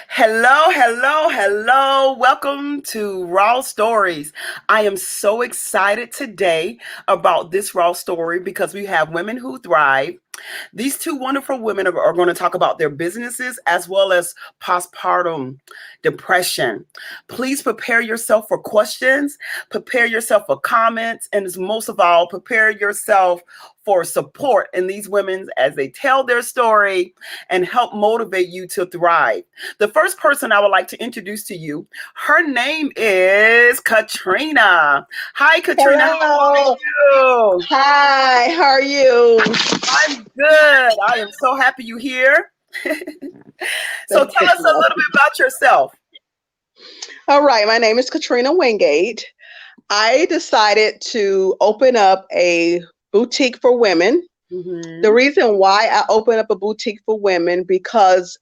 Hello, hello, hello. Welcome to Raw Stories. I am so excited today about this Raw story because we have women who thrive. These two wonderful women are going to talk about their businesses as well as postpartum depression. Please prepare yourself for questions, prepare yourself for comments, and most of all, prepare yourself for support in these women as they tell their story and help motivate you to thrive. The first person I would like to introduce to you, her name is Katrina. Hi, Katrina. How are Hello. you? Hi, how are you? I'm good. I am so happy you're here. So tell us a little bit about yourself. All right, my name is Katrina Wingate. I decided to open up a boutique for women. The Hmm. reason why I opened up a boutique for women because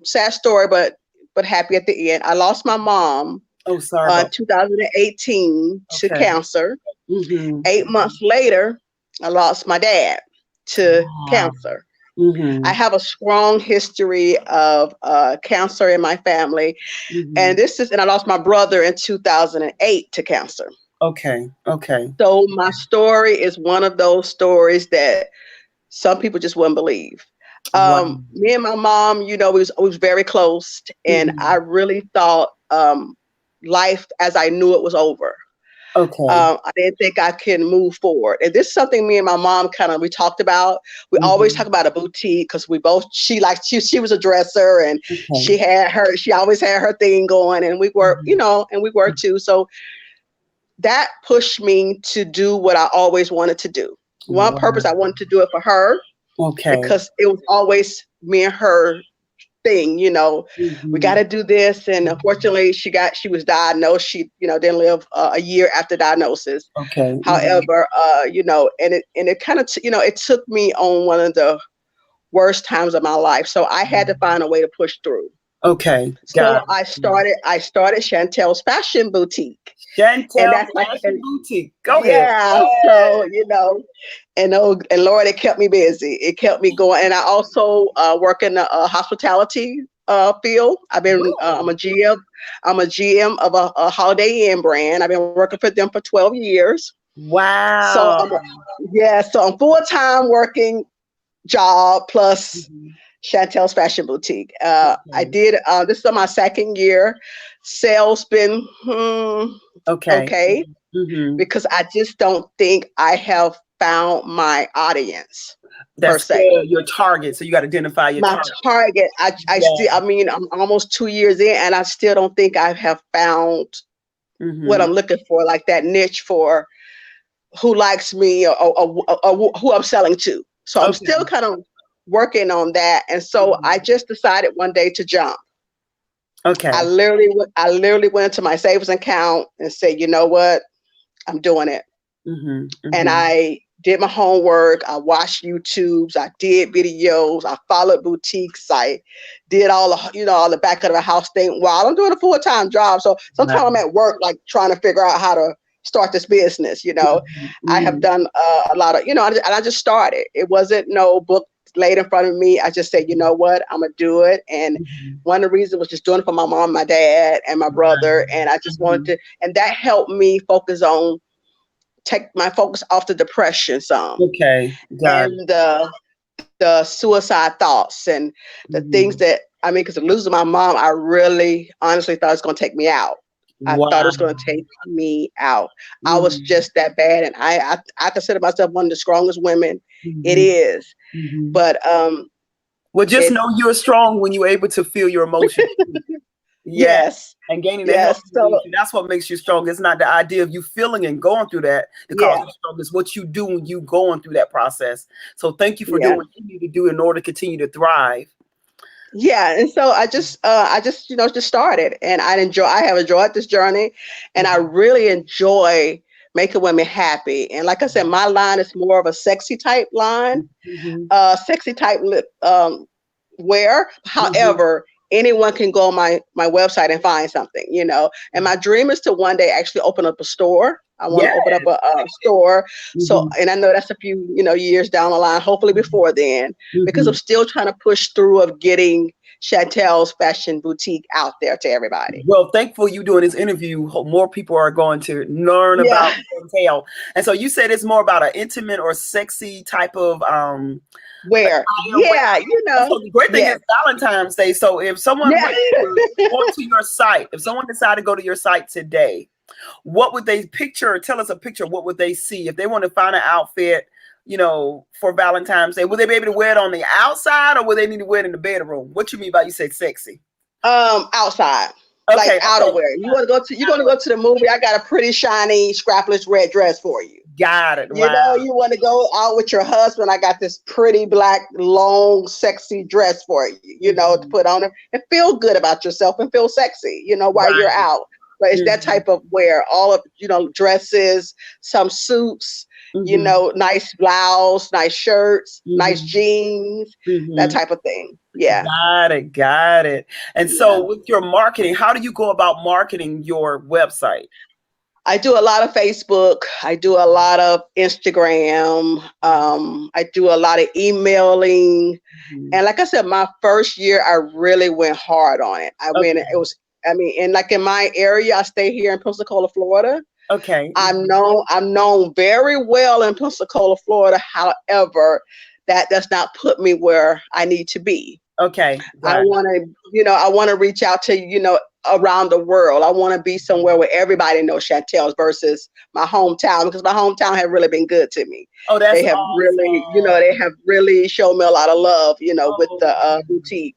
sad story but happy at the end. I lost my mom Oh, sorry in about. 2018 to Okay. cancer. Hmm. 8 months later, I lost my dad to Wow. cancer. I Hmm. have a strong history of cancer in my family, Hmm. and I lost my brother in 2008 to cancer. Okay. Okay. So my story is one of those stories that some people just wouldn't believe. Wow. Me and my mom, we was very close, and I Hmm. really thought life as I knew it was over. Okay. I didn't think I can move forward. And this is something me and my mom we talked about. We always Hmm. talk about a boutique because we both she was a dresser, and Okay. she always had her thing going, and we were, Hmm. and we were too. So that pushed me to do what I always wanted to do. One purpose, I Wow. wanted to do it for her Okay. because it was always me and her thing, we got Hmm. to do this. And unfortunately, she was diagnosed. She, didn't live a year after diagnosis. Okay. Hmm. However, and it kind of, it took me on one of the worst times of my life. So I had to find a way to push through. Okay. So Got it. I started Chantell's Fashion Boutique, and Chantell that's like, Fashion Boutique. Go ahead. yeah. So and Lord, it kept me busy. It kept me going, and I also work in the hospitality field. I'm Really? a GM. I'm a GM of a Holiday Inn brand. I've been working for them for 12 years. So Wow. so I'm full time working job plus Mhm. Chantell's Fashion Boutique. I Okay. did. This is my second year. Sales been Okay. okay Hmm. because I just don't think I have found my audience per That's se. good. Your target. So you got to identify your My target. target, I Yeah. mean, I'm almost 2 years in, and I still don't think I have found what Hmm. I'm looking for, like that niche for who likes me or who I'm selling to. So I'm still Okay. kind of working on that. And so I Hmm. just decided one day to jump. Okay. I literally went into my savings account and said, you know what, I'm doing it. Hmm. And Hmm. I did my homework. I watched YouTubes. I did videos. I followed boutiques. I did all the back of the house thing while I'm doing a full time job. So sometimes I'm Wow. at work, like trying to figure out how to start this business. I have Hmm. done a lot of, and I just started. It wasn't no book laid in front of me. I just said, you know what, I'm gonna do it. And Hmm. one of the reasons was just doing it for my mom, my dad, and my brother. Wow. And I just wanted Hmm. to, and that helped me take my focus off the depression some Okay. Got it. and the suicide thoughts and the things Hmm. that I mean, because losing my mom, I really honestly thought it was going to take me out. I thought it Wow. was going to take me out. I was Hmm. just that bad, and I consider myself one of the strongest women. It Hmm. is, Hmm. but Well, just it know you're strong when you're able to feel your emotions. Yeah. yes, And gaining the help yes. you need. So And that's what makes you strong. It's not the idea of you feeling and going through that to cause yeah, you strong. It's what you do when you going through that process. So thank you for doing yeah. what you need to do in order to continue to thrive. Yeah, and so I just just started, and I have enjoyed this journey, and I Mhm. really enjoy making women happy. And like I said, my line is more of a sexy type line, Mhm. sexy type lip wear. Mhm. However, anyone can go on my website and find something. And my dream is to one day actually open up a store. I want Yeah. to open up a store. So, Mhm. and I know that's a few years down the line, hopefully before then, because I'm Mhm. still trying to push through of getting Chantell's fashion boutique out there to everybody. Well, thankful you doing this interview. Hope more people are going to learn Yeah. about Chantell. And so you said it's more about an intimate or sexy type of Where? attire. Yeah, And so the great thing is yes. Valentine's Day. So if someone Yeah. went to go to your site, if someone decided to go to your site today, what would they picture? Tell us a picture. What would they see if they want to find an outfit, for Valentine's Day? Would they be able to wear it on the outside, or would they need to wear it in the bedroom? What you mean by you said sexy? Outside. Like Okay, outerwear. You're gonna go to the movie. I got a pretty shiny scrapless red dress for you. got it. You Wow. know, you want to go out with your husband. I got this pretty black, long, sexy dress for you, to put on it and feel good about yourself and feel sexy, while you're Right. out. But it's that type of wear, all of, dresses, some suits, nice blouse, nice shirts, nice jeans, that type of thing. Yeah. Got it. And Yeah. so with your marketing, how do you go about marketing your website? I do a lot of Facebook. I do a lot of Instagram. I do a lot of emailing. And like I said, my first year, I really went hard on it. And like in my area, I stay here in Pensacola, Florida. Okay. I'm known very well in Pensacola, Florida. However, that does not put me where I need to be. Okay. I want to reach out to, around the world. I want to be somewhere where everybody knows Chantell's versus my hometown, because my hometown have really been good to me. Oh, that's They have awesome. they have really shown me a lot of love, with the boutique.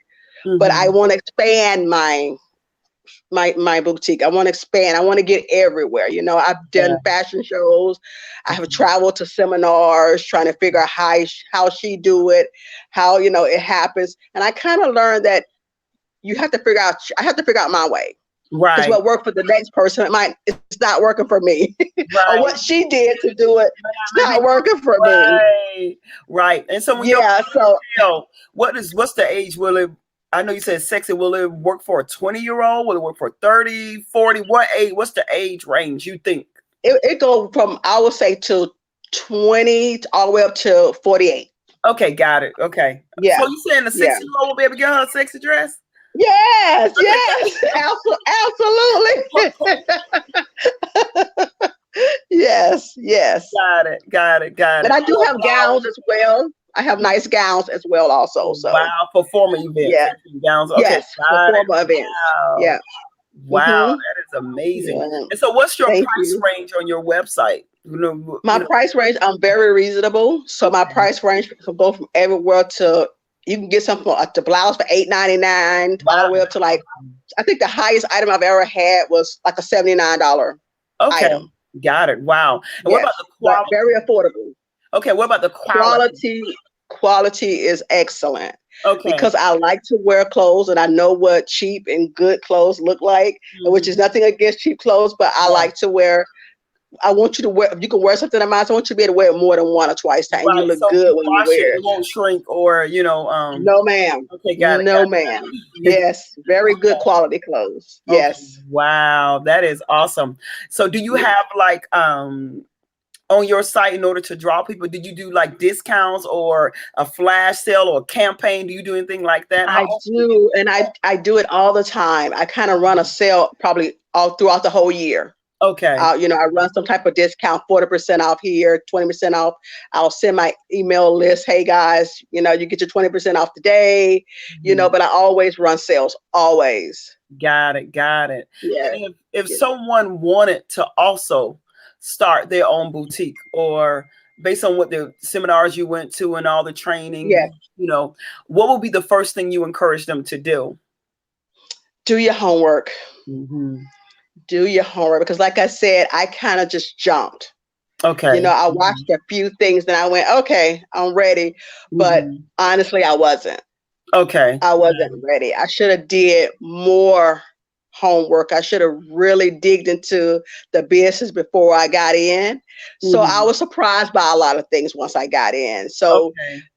But I want to expand my boutique. I want to expand. I want to get everywhere. I've done fashion shows. I have traveled to seminars trying to figure out how she do it, how, it happens. And I kind of learned that I have to figure out my way. Right. Because what worked for the next person, it's not working for me. Right. Or what she did to do it, it's not working for me. Right. And so when what's the age? I know you said sexy. Will it work for a 20-year-old? Will it work for 30, 40? What age? What's the age range you think? It go from, I would say, to 20 all the way up to 48. Okay, got it. Okay. Yeah. So you saying the 60-year-old will be able to get her a sexy dress? Yes, absolutely. Yes. Got it. And I do have gowns as well. I have nice gowns as well also. So wow, for formal events. Yeah. Gowns. Okay. Yes, for formal events. Wow. Yeah. Wow, that is amazing. Yeah. And so what's your price range on your website? My price range, I'm very reasonable. So my price range can go from everywhere to, you can get something at the blouse for $8.99 all the way up to, like, I think the highest item I've ever had was like a $79 item. Got it. Wow. And what about the quality? Very affordable. Okay, what about the quality? Quality is excellent. Okay. Because I like to wear clothes and I know what cheap and good clothes look like, which is nothing against cheap clothes, but I like to wear. I want you to wear, if you can wear something of mine, I want you to be able to wear it more than one or twice times. You look good when you wear it. It won't shrink or, No, ma'am. Okay, got it. No, ma'am. Yes, very good quality clothes. Yes. Wow, that is awesome. So do you have like on your site, in order to draw people, did you do like discounts or a flash sale or a campaign? Do you do anything like that? I do, and I do it all the time. I kind of run a sale probably all throughout the whole year. Okay. I run some type of discount, 40% off here, 20% off. I'll send my email list. Hey guys, you get your 20% off today, but I always run sales, always. Got it. Yeah. And if someone wanted to also start their own boutique, or based on what the seminars you went to and all the training, what would be the first thing you encourage them to do? Do your homework. Do your homework, because like I said, I kind of just jumped. Okay. I watched a few things and I went, okay, I'm ready. But honestly, I wasn't. Okay. I wasn't ready. I should have did more homework. I should have really digged into the business before I got in. So I was surprised by a lot of things once I got in. So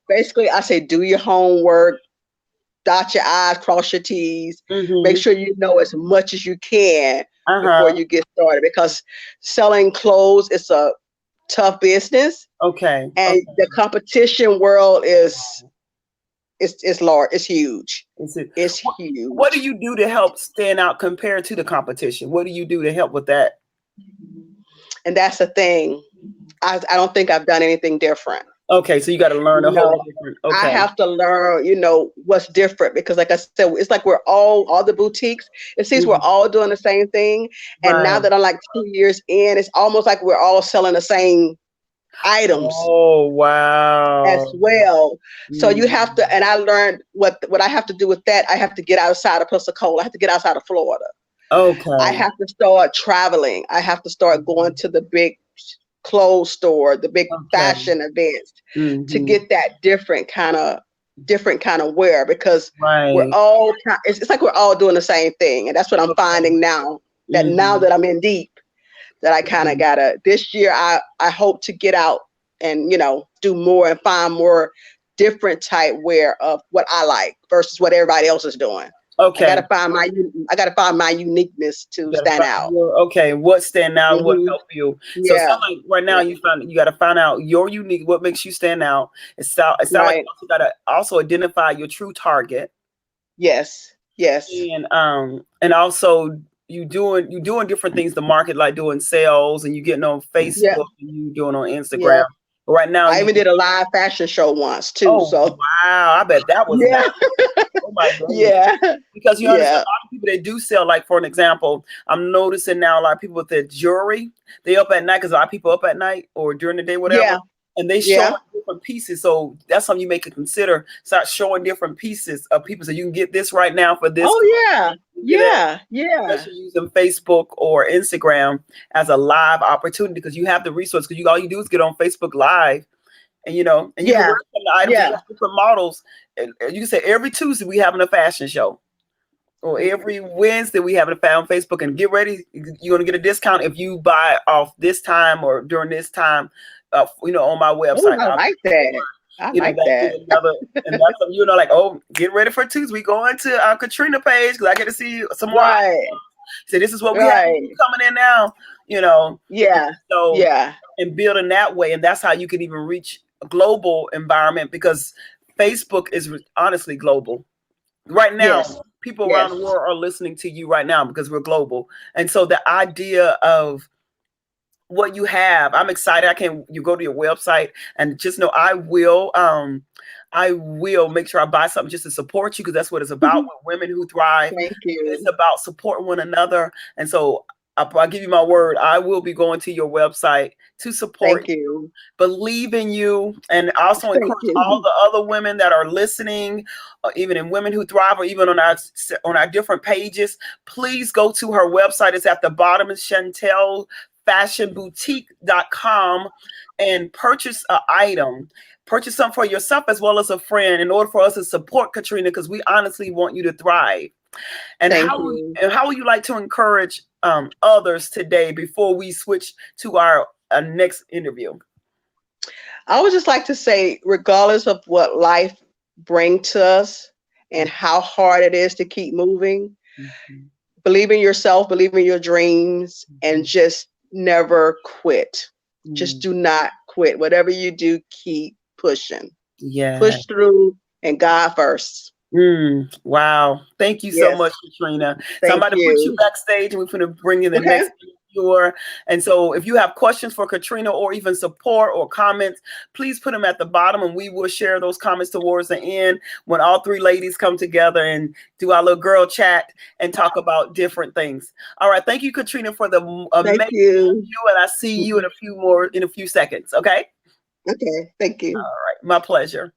basically I say, do your homework, dot your I's, cross your T's, make sure you know as much as you can before you get started, because selling clothes is a tough business. Okay. And the competition world is it's large. It's huge. Is it, It's what do huge. you do to help stand out compared to the competition? What do you do to help with that? And that's the thing. I don't think I've done anything different. Okay, so you got to learn a You whole know, different. I Okay, have to learn, what's different because like I said, it's like we're all the boutiques, it seems we're mhm, all doing the same thing. And now right. that I'm like 2 years in, it's almost like we're all selling the same items Oh as wow. well. So you have Mm, to, and I learned what I have to do with that. I have to get outside of Pensacola. I have to get outside of Florida. I okay. have to start traveling. I have to start going Mhm, to the big clothes store, the big okay. fashion events to Hmm. get that different kind of wear because we're Right. all it's like we're all doing the same thing. And that's what I'm Okay. finding now, that now Hmm. that I'm in deep, that I kind of gotta this year I hope to get out and do more and find more different type wear of what I like versus what everybody else is doing. I Okay. gotta find my I gotta find my uniqueness You to gotta stand find out. your okay. What stand out? What Hmm. help you? So it Yeah. sounds like right now Yeah. you got to find out your unique. What makes you stand out? It sound like you Right. also got to also identify your true target, Yes. Yes. and also you doing different things to market, like doing sales, and you getting on Yeah. Facebook and you doing on Instagram. Yeah. Right now I you. even did a live fashion show once too. Oh So wow! I bet that was nice. yeah. Oh my goodness. Yeah. Because you understand, Yeah. a lot of people they do sell, like for an example, I'm noticing now a lot of people with their jewelry, they up at night because a lot of people up at night or during the day, whatever, Yeah. and they showing Yeah. different pieces. So that's something you may consider. Start showing different pieces of people, so you can get this right now for this Oh price. yeah. You get it, Yeah. Yeah. especially using Facebook or Instagram as a live opportunity because you have the resource. Because all you do is get on Facebook Live, and you can Yeah. wear some of the items. And you Yeah. have different models, and you can say every Tuesday we having a fashion show. Or every Wednesday we have it on Facebook, and get ready. You're gonna get a discount if you buy off this time or during this time. On my Oh, website. I like that. I like That get that. another, and that's something like, oh, get ready for Tuesday. We going to Katrina page because I get to see some more. Right. Say this is what we have Right. coming in now. You know, Yeah. so Yeah. and building that way, and that's how you can even reach a global environment because Facebook is honestly global right now. Yes. People around Yes. the world are listening to you right now because we're global. And so the idea of what you have, I'm excited. I can you go to your website and just know I will make sure I buy something just to support you because that's what it's about with women who thrive. Thank It's you. about supporting one another. And so I'll give you my word. I will be going to your website to support, Thank you. believe in you, and also Thank encourage all you. the other women that are listening, even in Women Who Thrive, or even on our different pages. Please go to her website. It's at the bottom. It's chantellfashionboutique.com and purchase an item. Purchase something for yourself as well as a friend in order for us to support Katrina because we honestly want you to thrive. And Thank how you. and how would you like to encourage others today before we switch to our next interview? I would just like to say, regardless of what life brings to us and how hard it is to keep moving, Mhm, believe in yourself, believe in your dreams, and mhm, just never quit. Just mhm. do not quit. Whatever you do, keep pushing. Yeah. Push through and God first. Wow. Thank you so Yes. much, Katrina. So I'm Thank about to put you you. backstage and we're going to bring in the Okay. next interviewer. And so if you have questions for Katrina or even support or comments, please put them at the bottom and we will share those comments towards the end when all three ladies come together and do our little girl chat and talk about different things. All right. Thank you, Katrina, for the Thank amazing you. interview. And I see you in a few seconds. Okay. Okay. Thank All you. right. My pleasure.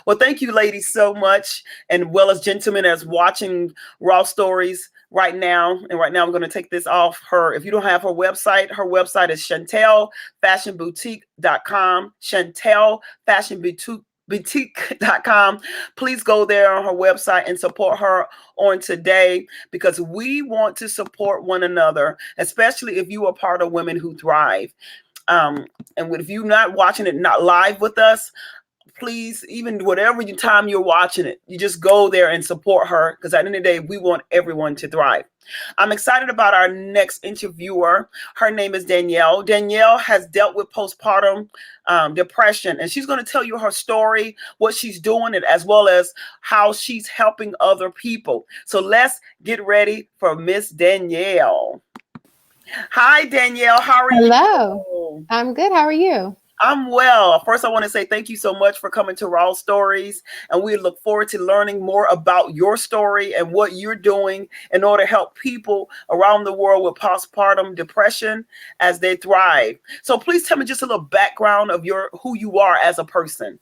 Well, thank you, ladies, so much, and well as gentlemen, as watching Raw Stories right now. And right now, I'm going to take this off her. If you don't have her website is chantellfashionboutique.com. Chantellfashionboutique.com. Please go there on her website and support her on today because we want to support one another, especially if you are part of Women Who Thrive. Um, and if you're not watching it not live with us, please, even whatever time you're watching it, you just go there and support her, because at the end of the day, we want everyone to thrive. I'm excited about our next interviewer. Her name is Danielle. Danielle has dealt with postpartum depression, and she's going to tell you her story, what she's doing, and as well as how she's helping other people. So let's get ready for Miss Danielle. Hi, Danielle. How are Hello. you? I'm good. How are you? I'm well. First, I want to say thank you so much for coming to Raw Stories. And we look forward to learning more about your story and what you're doing in order to help people around the world with postpartum depression as they thrive. So please tell me just a little background of who you are as a person.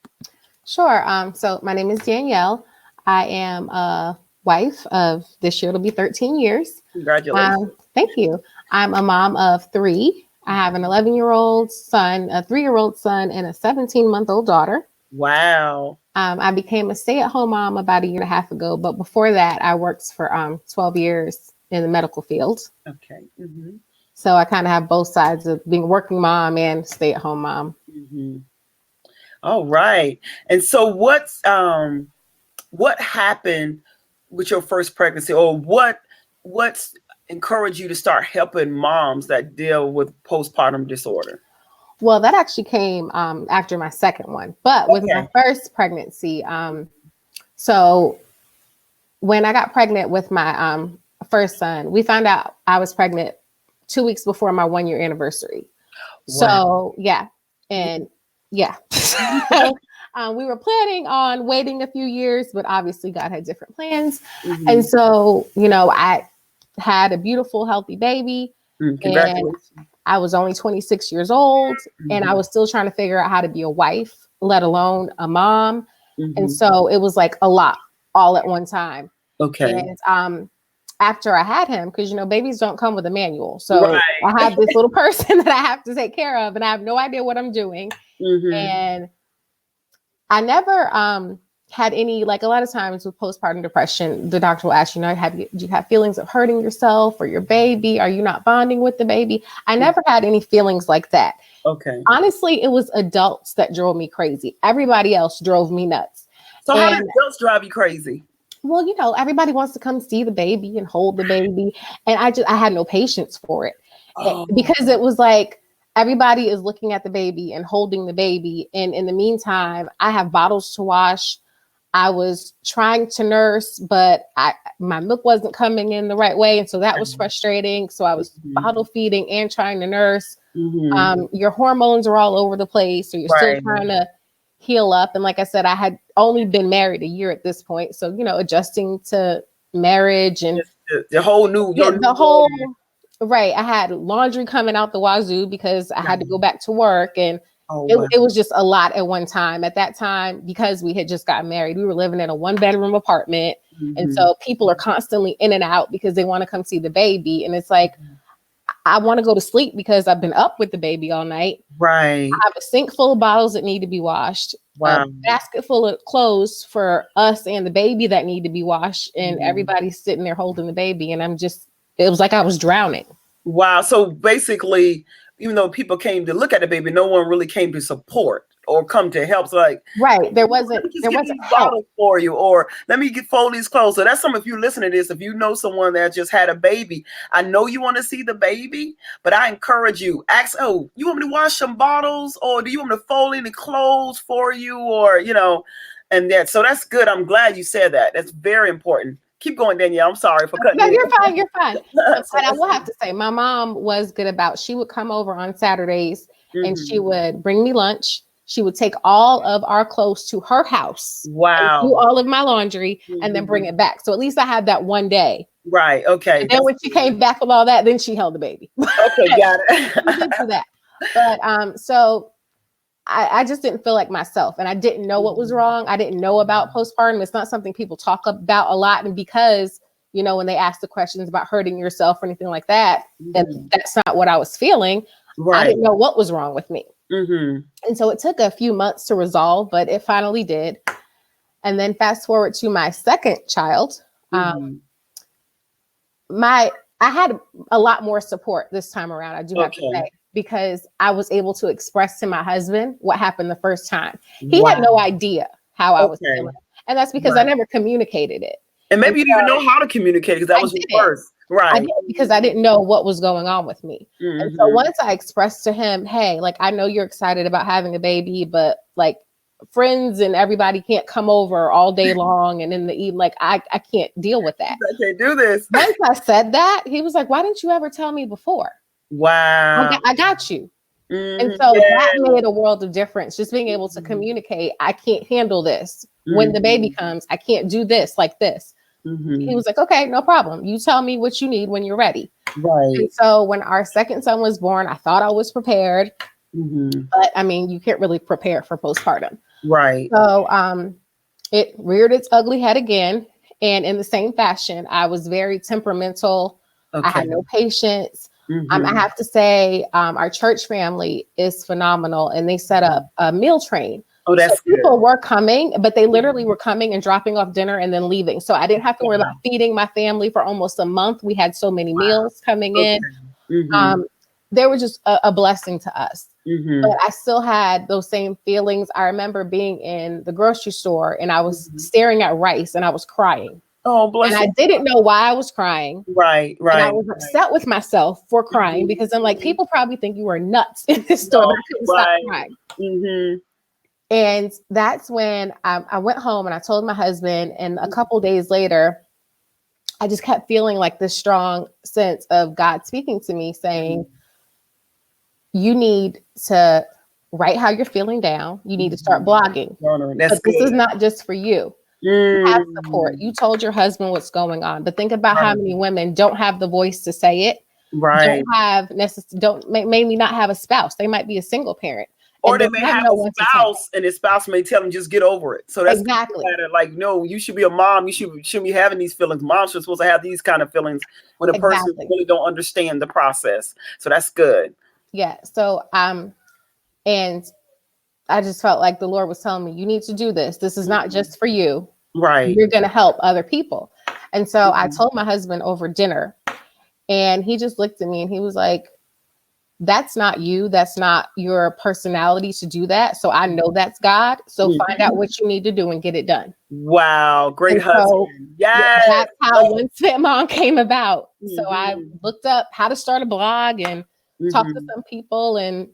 Sure. So my name is Danielle. I am a wife of this year. It'll be 13 years. Congratulations. Thank you. I'm a mom of 3. I have an 11-year-old son, a 3-year-old son, and a 17-month-old daughter. Wow. I became a stay-at-home mom about a year and a half ago, but before that, I worked for 12 years in the medical field. Okay. Mm-hmm. So I kind of have both sides of being a working mom and stay-at-home mom. Mm-hmm. All right. And so what happened with your first pregnancy, or what's encouraged you to start helping moms that deal with postpartum disorder? Well, that actually came after my second one, but with my first pregnancy, so when I got pregnant with my first son, we found out I was pregnant 2 weeks before my 1-year anniversary. Wow. So yeah, and yeah, we were planning on waiting a few years, but obviously God had different plans, and so I had a beautiful, healthy baby. Congratulations. And I was only 26 years old, and I was still trying to figure out how to be a wife, let alone a mom. And so it was like a lot all at one time. Okay. And after I had him, because babies don't come with a manual. So I have this little person that I have to take care of, and I have no idea what I'm doing. And I never had any, like a lot of times with postpartum depression, the doctor will ask, do you have feelings of hurting yourself or your baby? Are you not bonding with the baby? I never had any feelings like that. Okay. Honestly, it was adults that drove me crazy. Everybody else drove me nuts. So how did adults drive you crazy? Well, everybody wants to come see the baby and hold the baby. And I had no patience for it. Because it was like, everybody is looking at the baby and holding the baby. And in the meantime, I have bottles to wash. I was trying to nurse, but my milk wasn't coming in the right way. And so that was frustrating. So I was bottle feeding and trying to nurse. Your hormones are all over the place. So you're still trying to heal up. And like I said, I had only been married a year at this point. So, adjusting to marriage and the whole new, right. I had laundry coming out the wazoo because I had to go back to work, and it was just a lot at one time. At that time, because we had just gotten married, we were living in a 1-bedroom apartment. And so people are constantly in and out because they want to come see the baby. And it's like, I want to go to sleep because I've been up with the baby all night. Right. I have a sink full of bottles that need to be washed. A basket full of clothes for us and the baby that need to be washed. And everybody's sitting there holding the baby. And it was like I was drowning. Wow. So basically, even though people came to look at the baby, no one really came to support or come to help. So there wasn't bottles for you, or let me fold these clothes. So that's if you listen to this, if you know someone that just had a baby, I know you want to see the baby, but I encourage you, ask, you want me to wash some bottles, or do you want me to fold any clothes for you, or, and that. So that's good. I'm glad you said that. That's very important. Keep going, Danielle. I'm sorry for cutting you. No, you're fine. And I will have to say, my mom was good about, she would come over on Saturdays and she would bring me lunch. She would take all of our clothes to her house. Wow. Do all of my laundry and then bring it back. So at least I had that one day. Right. Okay. And then when she came back with all that, then she held the baby. Okay. Got it. She did do that. But so I just didn't feel like myself, and I didn't know what was wrong. I didn't know about postpartum. It's not something people talk about a lot. And because, when they ask the questions about hurting yourself or anything like that, and that's not what I was feeling. I didn't know what was wrong with me. And so it took a few months to resolve, but it finally did. And then fast forward to my second child, I had a lot more support this time around. I do have to say, because I was able to express to my husband what happened the first time. He Wow. had no idea how I was Okay. feeling. And that's because I never communicated it. And maybe you didn't even know how to communicate because that was your first. Right. I didn't, because I didn't know what was going on with me. And so once I expressed to him, hey, like, I know you're excited about having a baby, but like friends and everybody can't come over all day long. And in the evening, like, I can't deal with that. I can't do this. Once I said that, he was like, why didn't you ever tell me before? Wow. I got you. And so that made a world of difference. Just being able to communicate, I can't handle this. When the baby comes, I can't do this like this. He was like, okay, no problem. You tell me what you need when you're ready. Right. And so when our second son was born, I thought I was prepared. But I mean, you can't really prepare for postpartum. Right. So it reared its ugly head again. And in the same fashion, I was very temperamental. I had no patience. I have to say, our church family is phenomenal, and they set up a meal train. Oh, that's so people were coming, but they literally were coming and dropping off dinner and then leaving. So I didn't have to worry about feeding my family for almost a month. We had so many meals coming in. They were just a blessing to us. But I still had those same feelings. I remember being in the grocery store and I was staring at rice and I was crying. Oh, bless and you. I didn't know why I was crying. Right. And I was upset with myself for crying because I'm like, people probably think you are nuts in this store, but I couldn't stop crying. And that's when I went home and I told my husband, and a couple days later, I just kept feeling like this strong sense of God speaking to me saying, you need to write how you're feeling down. You need to start blogging. But this is not just for you. You have support. You told your husband what's going on, but think about how many women don't have the voice to say it. Don't have maybe not have a spouse. They might be a single parent. Or they may have a spouse, and his spouse may tell them just get over it. So that's exactly like, no, you should be a mom. You shouldn't be having these feelings. Moms are supposed to have these kind of feelings when a person really don't understand the process. So that's good. Yeah. So and I just felt like the Lord was telling me, you need to do this. This is not just for you. Right. You're going to help other people. And so I told my husband over dinner, and he just looked at me and he was like, that's not you. That's not your personality to do that. So I know that's God. So find out what you need to do and get it done. Wow. Great husband. So, that's how One Spent Mom came about. So I looked up how to start a blog and talked to some people, and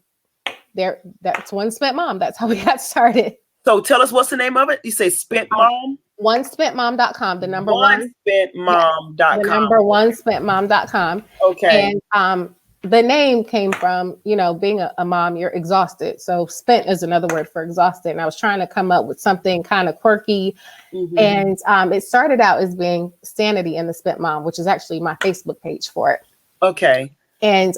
that's One Spent Mom. That's how we got started. So tell us, what's the name of it? You say Spent Mom? OneSpentMom.com. The number one. OneSpentMom.com. The number OneSpentMom.com. Okay. And the name came from, being a mom, you're exhausted. So spent is another word for exhausted. And I was trying to come up with something kind of quirky. And it started out as being Sanity in the Spent Mom, which is actually my Facebook page for it. Okay. And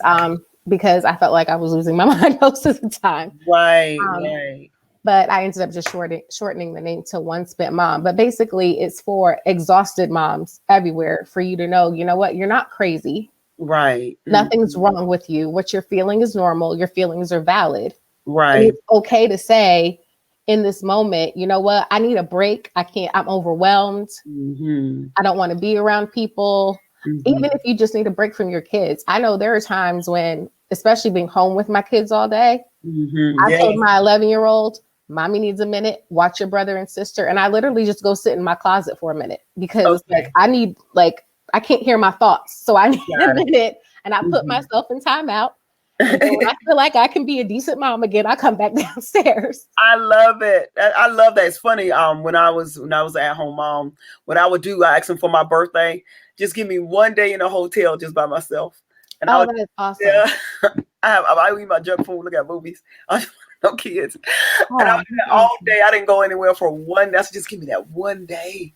because I felt like I was losing my mind most of the time. Right. But I ended up just shortening the name to One Spent Mom. But basically, it's for exhausted moms everywhere, for you to know, you know what, you're not crazy. Right. Nothing's wrong with you. What you're feeling is normal. Your feelings are valid. Right. And it's okay to say in this moment, you know what, I need a break. I'm overwhelmed. I don't want to be around people. Even if you just need a break from your kids. I know there are times when, especially being home with my kids all day, I told my 11-year-old, Mommy needs a minute, watch your brother and sister. And I literally just go sit in my closet for a minute because I can't hear my thoughts. So I need a minute, and I put myself in timeout. And then when I feel like I can be a decent mom again, I come back downstairs. I love it. I love that. It's funny. When I was at home mom, what I would do, I asked them for my birthday, just give me one day in a hotel just by myself. And that is awesome. Yeah, I eat my junk food, look at movies. No kids. And I was there all day. I didn't go anywhere for one. That's just give me that one day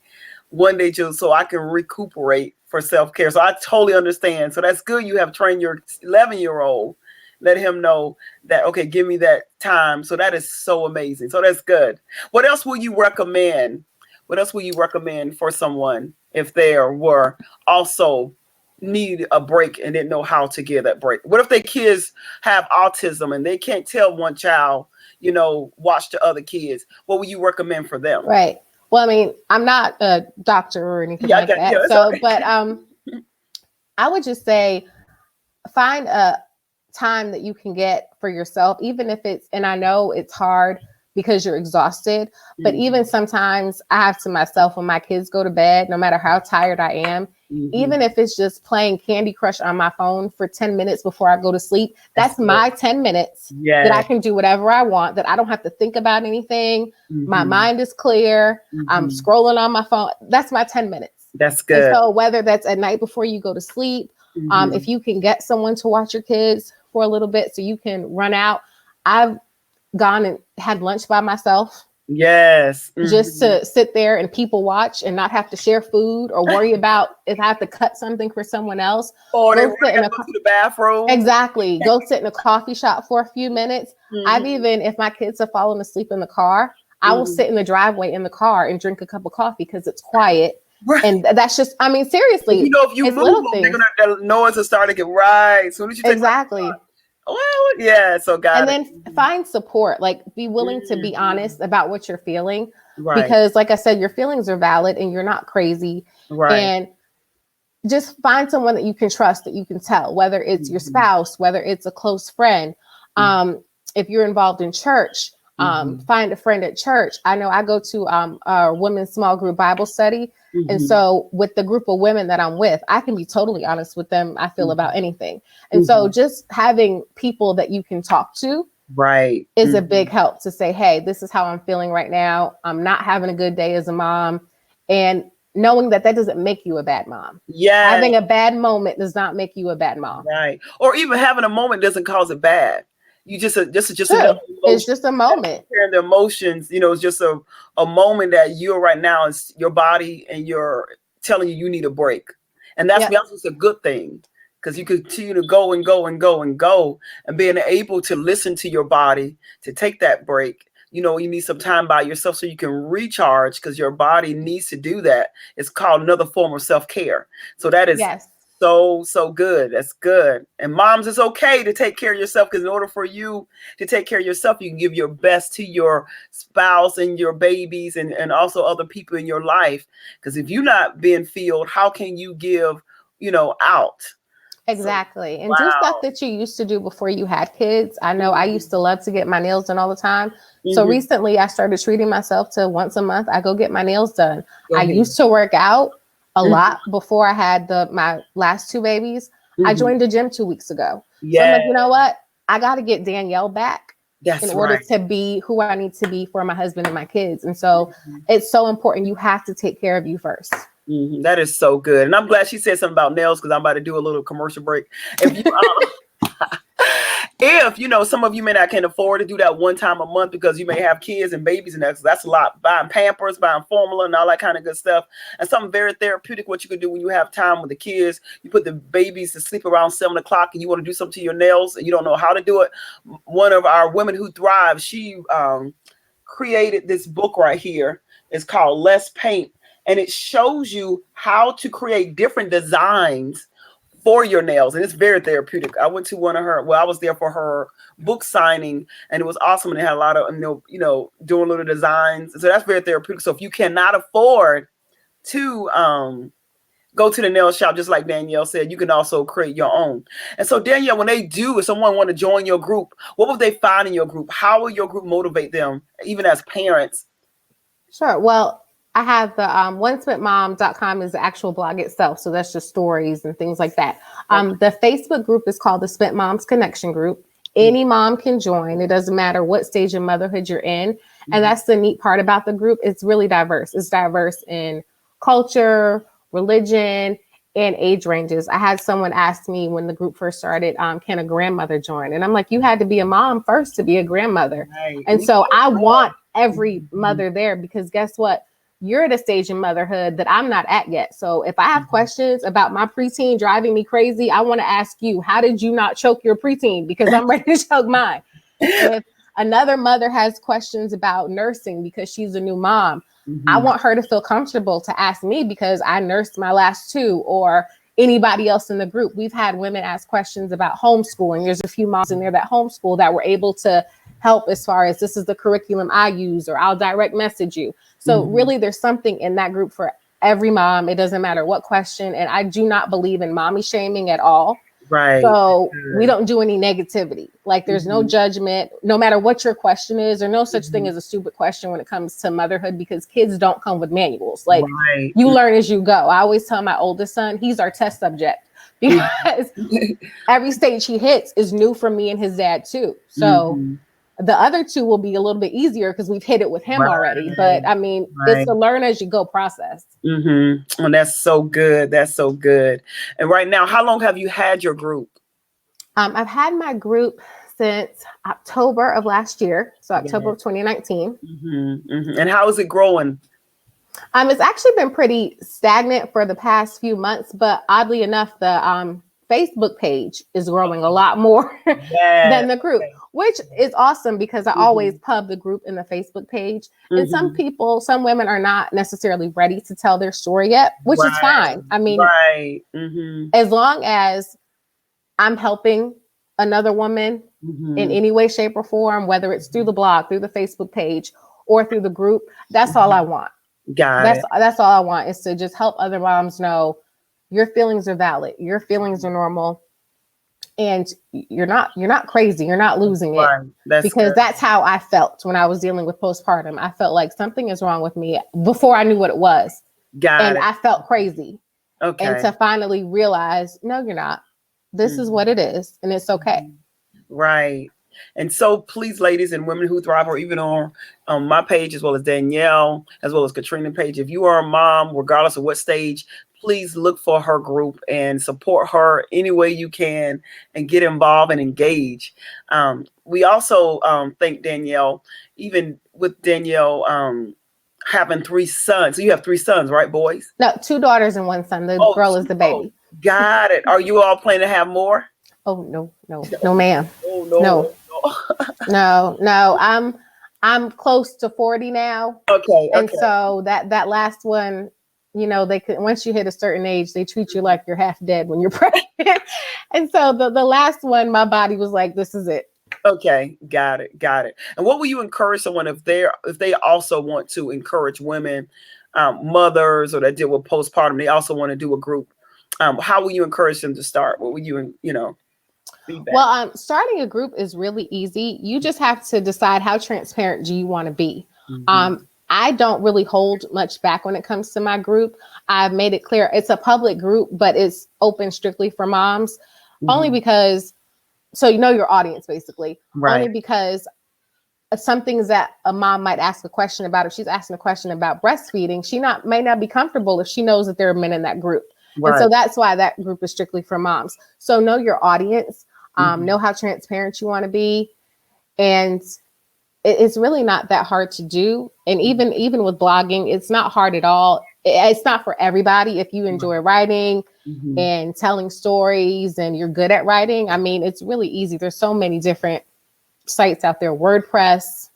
just so I can recuperate for self-care. So I totally understand. So that's good. You have trained your 11-year-old, let him know that, okay, give me that time. So that is so amazing. So that's good. What else will you recommend? What else will you recommend for someone if they were also need a break and didn't know how to give that break? What if their kids have autism and they can't tell one child, watch the other kids? What would you recommend for them? Right. Well, I mean, I'm not a doctor or anything like that. Yeah, so, right. But I would just say find a time that you can get for yourself, even if it's, and I know it's hard because you're exhausted, but even sometimes I have to myself when my kids go to bed, no matter how tired I am, even if it's just playing Candy Crush on my phone for 10 minutes before I go to sleep, that's my 10 minutes that I can do whatever I want, that I don't have to think about anything. My mind is clear. I'm scrolling on my phone. That's my 10 minutes. That's good. And so whether that's at night before you go to sleep, if you can get someone to watch your kids for a little bit so you can run out. I've gone and had lunch by myself. Yes. Just to sit there and people watch and not have to share food or worry about if I have to cut something for someone else. Or they really go to the bathroom. Exactly. Go sit in a coffee shop for a few minutes. I've even, if my kids have fallen asleep in the car, I will sit in the driveway in the car and drink a cup of coffee because it's quiet. Right. And that's just, I mean, seriously. You know, if you move them, they're gonna, the noise will start to get right. As soon as you take exactly. Well, yeah, so got and it. then find support, like be willing to be honest about what you're feeling, because like I said, your feelings are valid and you're not crazy. And just find someone that you can trust, that you can tell, whether it's your spouse, whether it's a close friend. If you're involved in church, find a friend at church. I know I go to a women's small group Bible study. And so with the group of women that I'm with, I can be totally honest with them. I feel about anything. And so just having people that you can talk to is a big help to say, hey, this is how I'm feeling right now. I'm not having a good day as a mom. And knowing that that doesn't make you a bad mom. Yeah. Having a bad moment does not make you a bad mom. Right. Or even having a moment doesn't cause it bad. You just it's just a moment. And the emotions, you know, it's just a moment that you're right now, is your body and you're telling you need a break. And that's it's a good thing, because you continue to go and go and go and go, and being able to listen to your body, to take that break. You know, you need some time by yourself so you can recharge, because your body needs to do that. It's called another form of self-care. So that is so good. That's good. And moms, it's okay to take care of yourself, because in order for you to take care of yourself, you can give your best to your spouse and your babies and also other people in your life. Because if you're not being filled, how can you give, you know, out? Exactly. So, and do stuff that you used to do before you had kids. I know I used to love to get my nails done all the time. So recently I started treating myself to once a month, I go get my nails done. I used to work out a lot before I had my last two babies. I joined the gym 2 weeks ago. So I'm like, you know what? I got to get Danielle back in order to be who I need to be for my husband and my kids. And so it's so important. You have to take care of you first. That is so good. And I'm glad she said something about nails, because I'm about to do a little commercial break. If you if you know, some of you may not can afford to do that one time a month because you may have kids and babies, and that's a lot. Buying Pampers, buying formula, and all that kind of good stuff. And something very therapeutic, what you can do when you have time with the kids. You put the babies to sleep around 7 o'clock, and you want to do something to your nails, and you don't know how to do it. One of our Women Who Thrive, she created this book right here. It's called Less Paint. And it shows you how to create different designs for your nails. And it's very therapeutic. I went to I was there for her book signing, and it was awesome. And they had a lot of, you know, doing little designs. So that's very therapeutic. So if you cannot afford to go to the nail shop, just like Danielle said, you can also create your own. And so Danielle, if someone want to join your group, what would they find in your group? How will your group motivate them, even as parents? Sure. Well, I have the onespentmom.com is the actual blog itself. So that's just stories and things like that. The Facebook group is called the Spent Moms Connection Group. Any mom can join. It doesn't matter what stage of motherhood you're in. And that's the neat part about the group. It's really diverse. It's diverse in culture, religion, and age ranges. I had someone ask me when the group first started, can a grandmother join? And I'm like, you had to be a mom first to be a grandmother. Right. And so I want every mother there, because guess what? You're at a stage in motherhood that I'm not at yet. So if I have questions about my preteen driving me crazy, I want to ask you, how did you not choke your preteen? Because I'm ready to choke mine. And if another mother has questions about nursing because she's a new mom, I want her to feel comfortable to ask me, because I nursed my last two, or anybody else in the group. We've had women ask questions about homeschooling. There's a few moms in there that homeschool that were able to help as far as, this is the curriculum I use, or I'll direct message you. So really there's something in that group for every mom. It doesn't matter what question. And I do not believe in mommy shaming at all. Right. So we Good. don't do any negativity. Like there's no judgment, no matter what your question is. There's no such thing as a stupid question when it comes to motherhood, because kids don't come with manuals. Like Right. you learn as you go. I always tell my oldest son, he's our test subject, because every stage he hits is new for me and his dad too. So the other two will be a little bit easier because we've hit it with him already. But I mean, it's Right. a learn as you go process. And that's so good. That's so good. And right now, how long have you had your group? I've had my group since October of last year, so October Yeah. of 2019. And how is it growing? It's actually been pretty stagnant for the past few months, but oddly enough, the Facebook page is growing a lot more Yeah. than the group, which is awesome because I always pub the group in the Facebook page. And some people, some women are not necessarily ready to tell their story yet, which is Right. fine. I mean, Right. as long as I'm helping another woman in any way, shape, or form, whether it's through the blog, through the Facebook page, or through the group, that's all I want. Got it. That's all I want, is to just help other moms know your feelings are valid, your feelings are normal, and you're not crazy, you're not losing it. Right. That's because good. that's how I felt when I was dealing with postpartum. I felt like something is wrong with me before I knew what it was. Got it. I felt crazy. Okay. And to finally realize, no, you're not. This is what it is, and it's okay. Right. And so please, ladies and women who thrive, or even on my page, as well as Danielle, as well as Katrina page, if you are a mom, regardless of what stage, please look for her group and support her any way you can and get involved and engage. We also thank Danielle, even with Danielle having 3 sons. So you have 3 sons, right, boys? No, 2 daughters and 1 son. The girl is the baby. Got it. Are you all planning to have more? Oh, no, ma'am. Oh, No. I'm close to 40 now. Okay. And so that last one, they could, once you hit a certain age, they treat you like you're half dead when you're pregnant. And so the last one, my body was like, this is it. Okay, got it. And what will you encourage someone if they also want to encourage women, mothers, or that deal with postpartum, they also want to do a group? How will you encourage them to start? What would you feedback? Well, starting a group is really easy. You just have to decide how transparent do you want to be. I don't really hold much back when it comes to my group. I've made it clear it's a public group, but it's open strictly for moms, only because, so your audience basically, Right. only because some things that a mom might ask a question about, if she's asking a question about breastfeeding, she may not be comfortable if she knows that there are men in that group. Right. And so that's why that group is strictly for moms. So know your audience, know how transparent you want to be. And it's really not that hard to do. And even with blogging, it's not hard at all. It's not for everybody. If you enjoy writing and telling stories and you're good at writing, I mean, it's really easy. There's so many different sites out there. WordPress,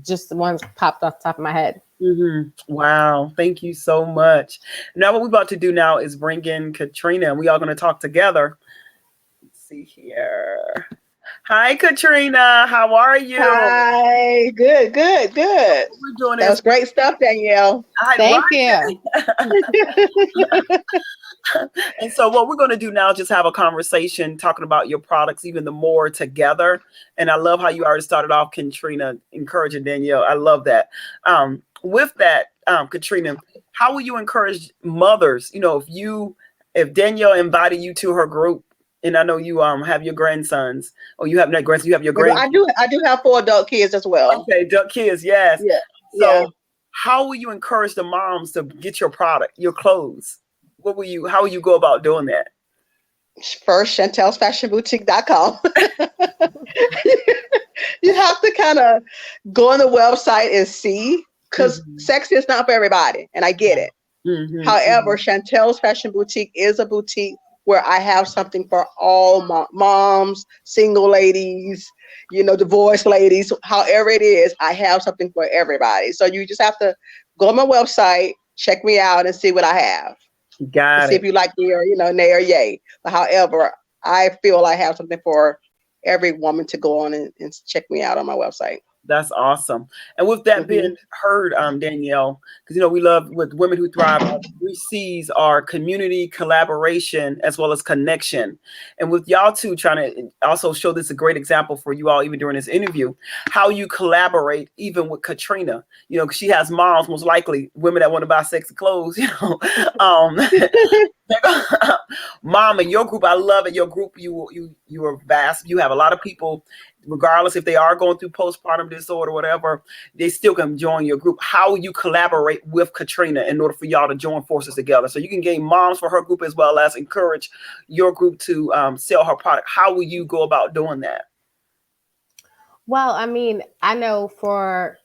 just the ones popped off the top of my head. Wow. Thank you so much. Now what we're about to do now is bring in Katrina, and we are going to talk together. Let's see here. Hi, Katrina. How are you? Hi. Good. We're doing That was great stuff, Danielle. Thank you. And so what we're going to do now is just have a conversation talking about your products even the more together. And I love how you already started off, Katrina, encouraging Danielle. I love that. With that, Katrina, how will you encourage mothers? If Danielle invited you to her group, and I know you have your grandsons, or you have not grandsons, you have your grandkids. I do have 4 adult kids as well. Okay, adult kids, yes. Yeah. So how will you encourage the moms to get your product, your clothes? How will you go about doing that? First, chantelsfashionboutique.com. You have to kind of go on the website and see, because sex is not for everybody, and I get it. However, Chantell's Fashion Boutique is a boutique where I have something for all moms, single ladies, divorced ladies, however it is, I have something for everybody. So you just have to go on my website, check me out, and see what I have. Got it. See if you like me or, nay or yay. But however, I feel I have something for every woman to go on and check me out on my website. That's awesome. And with that Mm-hmm. being heard, Danielle, because we love with Women Who Thrive, our 3 C's are community, collaboration, as well as connection. And with y'all two trying to also show this a great example for you all, even during this interview, how you collaborate, even with Katrina. 'Cause she has moms, most likely women that want to buy sexy clothes. Um, Mom, in your group, I love it. Your group, you are vast. You have a lot of people, regardless if they are going through postpartum disorder or whatever, they still can join your group. How you collaborate with Katrina in order for y'all to join forces together, so you can gain moms for her group as well as encourage your group to sell her product. How will you go about doing that? Well, I mean, I know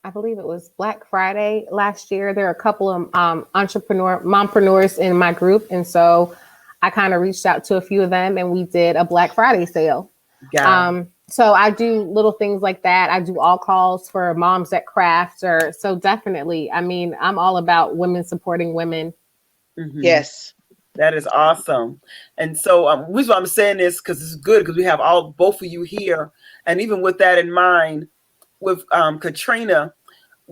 I believe it was Black Friday last year, there are a couple of mompreneurs in my group. And so I kind of reached out to a few of them and we did a Black Friday sale. So I do little things like that. I do all calls for moms that craft so definitely, I mean, I'm all about women supporting women. Mm-hmm. Yes. That is awesome. And so the reason why I'm saying this, because it's good, because we have both of you here. And even with that in mind, with Katrina,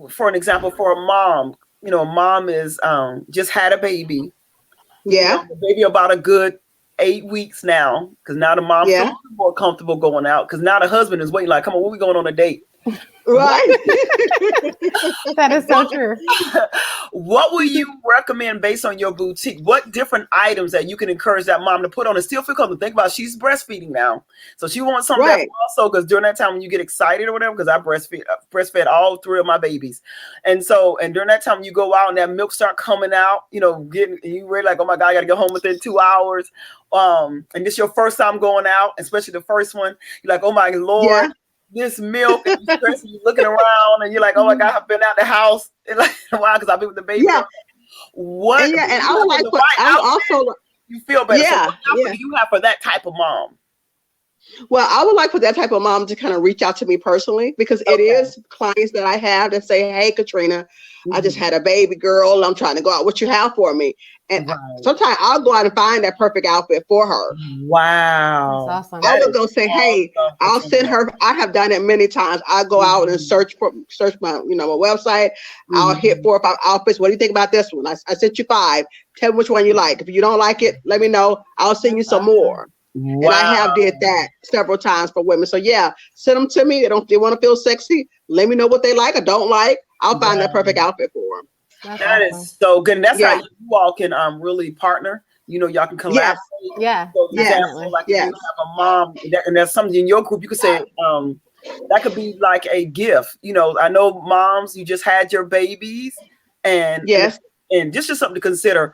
for an example, for a mom, mom is just had a baby. Yeah. The baby about a good 8 weeks now, because now the mom's feeling more comfortable going out, because now the husband is waiting like, come on, when we going on a date? Right. That is so true. What will you recommend based on your boutique? What different items that you can encourage that mom to put on and still feel comfortable? Think about, she's breastfeeding now, so she wants something that also, because during that time when you get excited or whatever, because I breastfed all 3 of my babies, and during that time you go out and that milk start coming out, getting you ready like, oh my God, I got to go home within 2 hours, and this your first time going out, especially the first one, you're like, oh my Lord. This milk, and you're stressing, you're looking around, and you're like, "Oh my God, I've been out the house in like a while because I've been with the baby." Yeah. What? And I would like. I would also. You feel better. Yeah. So what outfit do you have for that type of mom? Well, I would like for that type of mom to kind of reach out to me personally, because it is clients that I have that say, "Hey, Katrina, I just had a baby girl. I'm trying to go out. What you have for me?" And sometimes I'll go out and find that perfect outfit for her. Wow. That's awesome. I would go say, hey, I'll send her. I have done it many times. I go out and search my, my website. I'll hit 4 or 5 outfits. What do you think about this one? I sent you 5. Tell me which one you like. If you don't like it, let me know. I'll send you some more. Wow. And I have did that several times for women. So yeah, send them to me. They want to feel sexy. Let me know what they like or don't like. I'll find that perfect outfit for them. That is so good. And that's how you all can really partner. Y'all can collaborate. Yeah. So example, like if you have a mom and there's something in your group, you could say that could be like a gift. I know moms, you just had your babies, and just something to consider.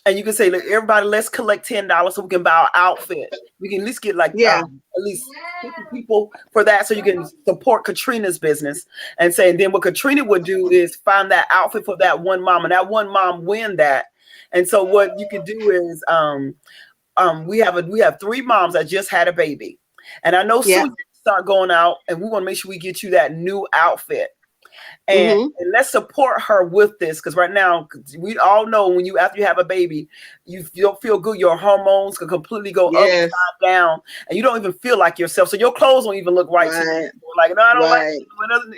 And you can say, look, everybody, let's collect $10 so we can buy an outfit. We can at least get like at least 50 people for that, so you can support Katrina's business. And then what Katrina would do is find that outfit for that one mom, and that one mom win that. And so what you can do is we have 3 moms that just had a baby, and I know soon you start going out, and we want to make sure we get you that new outfit. And let's support her with this, because right now we all know after you have a baby, you don't feel good. Your hormones can completely go upside down, and you don't even feel like yourself. So your clothes don't even look right. Like, no, I don't like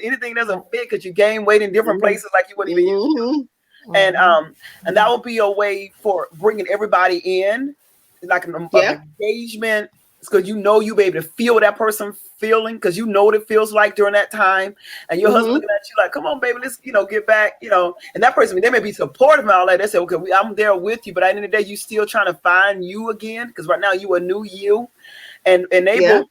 anything doesn't fit, because you gain weight in different places like you wouldn't even used to. And that will be a way for bringing everybody in, like an engagement. Because you'll be able to feel what that person feeling, because what it feels like during that time, and your husband looking at you like, come on, baby, let's get back, and that person, they may be supportive and all that. They say, okay, I'm there with you, but at the end of the day, you still trying to find you again, because right now you a new you, and enable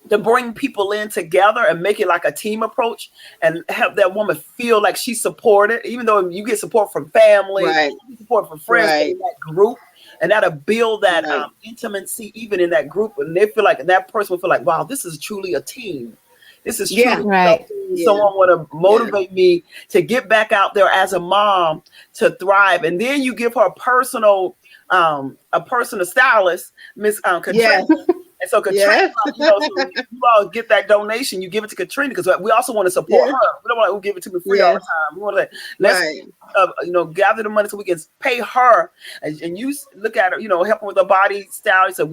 to bring people in together and make it like a team approach, and have that woman feel like she's supported, even though you get support from family, support from friends in that group. And that'll build that intimacy even in that group, and they feel like that person will feel like, wow, this is truly a team. This is truly someone want to motivate me to get back out there as a mom to thrive. And then you give her a personal stylist, Miss Katrina. And so Katrina, so you all get that donation, you give it to Katrina, because we also want to support her. We don't want to give it to me free all the time. We want to let's gather the money so we can pay her, and you look at her, help her with her body style. So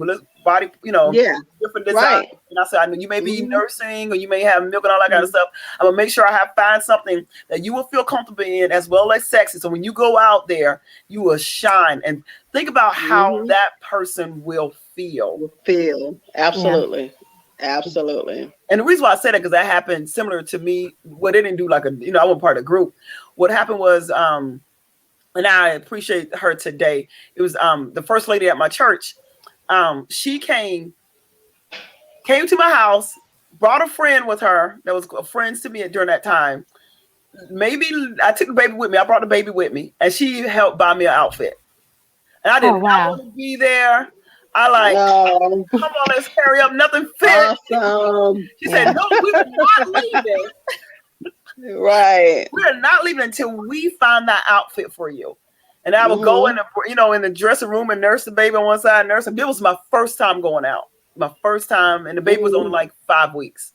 body, Yeah. different design. Right. And I said, I know you may be Mhm. nursing or you may have milk and all that kind of stuff. I'm gonna make sure I find something that you will feel comfortable in as well as sexy. So when you go out there, you will shine. And think about how Mhm. that person will feel. Feel. Yeah. Absolutely. Absolutely. And the reason why I said that because that happened similar to me. What they didn't do like I wasn't part of the group. What happened was, and I appreciate her today. It was the first lady at my church. She came to my house, brought a friend with her that was friends to me during that time. Maybe I took the baby with me. I brought the baby with me, and she helped buy me an outfit. And I did Oh, not wow. want to be there. I like, No. come on, let's hurry up. Nothing fit. Awesome. She said, Yeah. no, we are not leaving. Right. We are not leaving until we find that outfit for you. And I would go in Mhm. in the dressing room and nurse the baby on one side, nurse. And it was my first time going out. My first time, and the baby was only Mhm. like 5 weeks.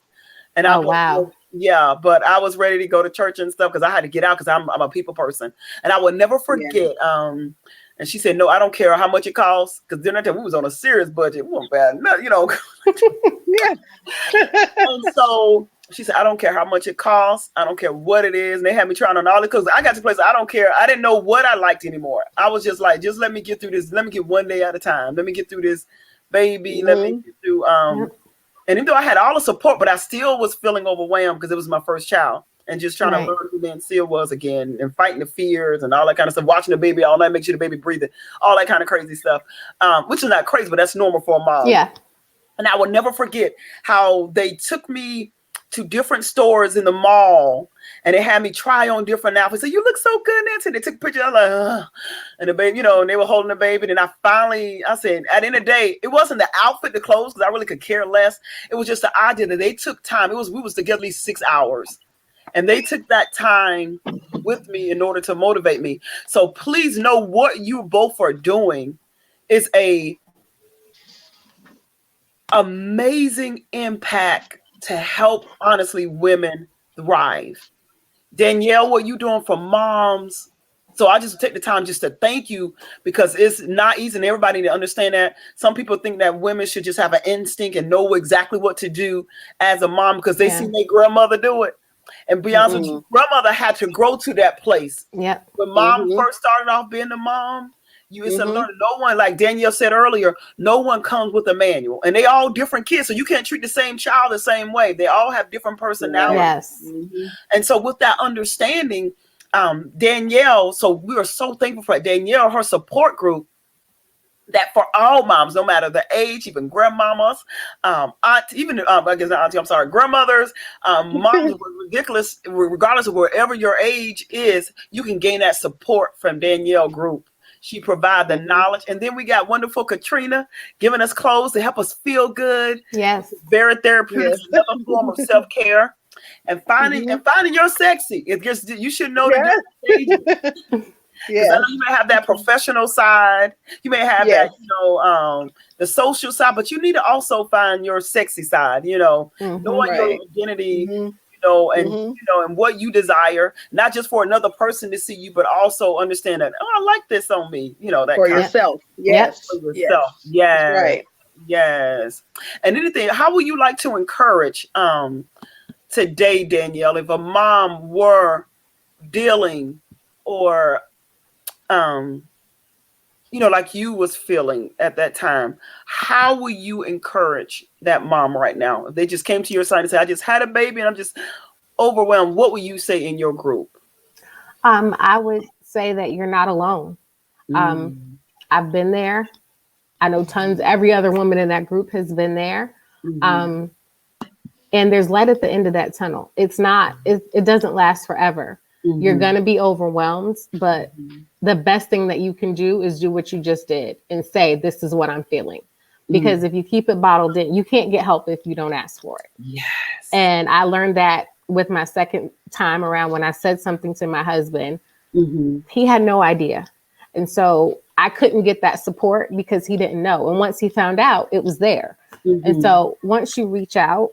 And I Oh, was, wow. yeah, but I was ready to go to church and stuff because I had to get out because I'm a people person. And I would never Yeah. forget. And she said, no, I don't care how much it costs. Because during that time, we was on a serious budget. We weren't bad. No, Yeah. And so she said, I don't care how much it costs. I don't care what it is. And they had me trying on all it because I got to the place I don't care. I didn't know what I liked anymore. I was just like, just let me get through this. Let me get one day at a time. Let me get through this baby. Let me Mhm. get through Yep. and even though I had all the support, but I still was feeling overwhelmed because it was my first child and just trying to Right. learn who Nancia was again and fighting the fears and all that kind of stuff. Watching the baby all night, make sure the baby breathing, all that kind of crazy stuff, which is not crazy, but that's normal for a mom. Yeah. And I will never forget how they took me to different stores in the mall and they had me try on different outfits. So you look so good, Nancy. They took pictures. I was like, ugh. And the baby, and they were holding the baby. And I said, at the end of the day, it wasn't the outfit, the clothes, because I really could care less. It was just the idea that they took time. We was together at least 6 hours. And they took that time with me in order to motivate me. So please know what you both are doing is a amazing impact to help honestly women thrive. Danielle, what you doing for moms? So I just take the time just to thank you because it's not easy and everybody to understand that. Some people think that women should just have an instinct and know exactly what to do as a mom because they see their grandmother do it. And be honest with you, Mhm. grandmother had to grow to that place. Yep. When mom Mhm. first started off being a mom, it's a Mhm. learn. No one, like Danielle said earlier, no one comes with a manual, and they all different kids, so you can't treat the same child the same way. They all have different Right. personalities, Yes. Mhm. and so with that understanding, Danielle. So we are so thankful for Danielle, her support group. That for all moms, no matter the age, even grandmamas, aunt, even I guess not auntie, I'm sorry, grandmothers, moms, ridiculous, regardless of wherever your age is, you can gain that support from Danielle Group. She provide the Mhm. knowledge, and then we got wonderful Katrina giving us clothes to help us feel good. Yes. Very therapeutic, Yes. it's another form of self care, and Mhm. finding your sexy. It just you should know the Yes. different stages because I know Yes. you may have that professional side, you may have that, Yes. the social side, but you need to also find your sexy side, Mm-hmm. knowing your Right. identity, Mhm. and Mhm. and what you desire, not just for another person to see you, but also understand that, oh, I like this on me, that For kind of Yep. yourself. Yep. for Yes. yourself. Yes. That's Yes, right. yes. And anything, how would you like to encourage today, Danielle, if a mom were dealing or um like you was feeling at that time, how will you encourage that mom right now? If they just came to your side and said, I just had a baby and I'm just overwhelmed, what would you say in your group? I would say that you're not alone. Um, Mm. I've been there. I know tons. Every other woman in that group has been there. Mhm. Um, and there's light at the end of that tunnel. It's not. It doesn't last forever. You're Mhm. gonna be overwhelmed, but Mhm. the best thing that you can do is do what you just did and say, "This is what I'm feeling." Because Mhm. if you keep it bottled in, you can't get help if you don't ask for it. Yes. And I learned that with my second time around when I said something to my husband. Mhm. He had no idea. And so I couldn't get that support because he didn't know. And once he found out, it was there. And Mhm. so once you reach out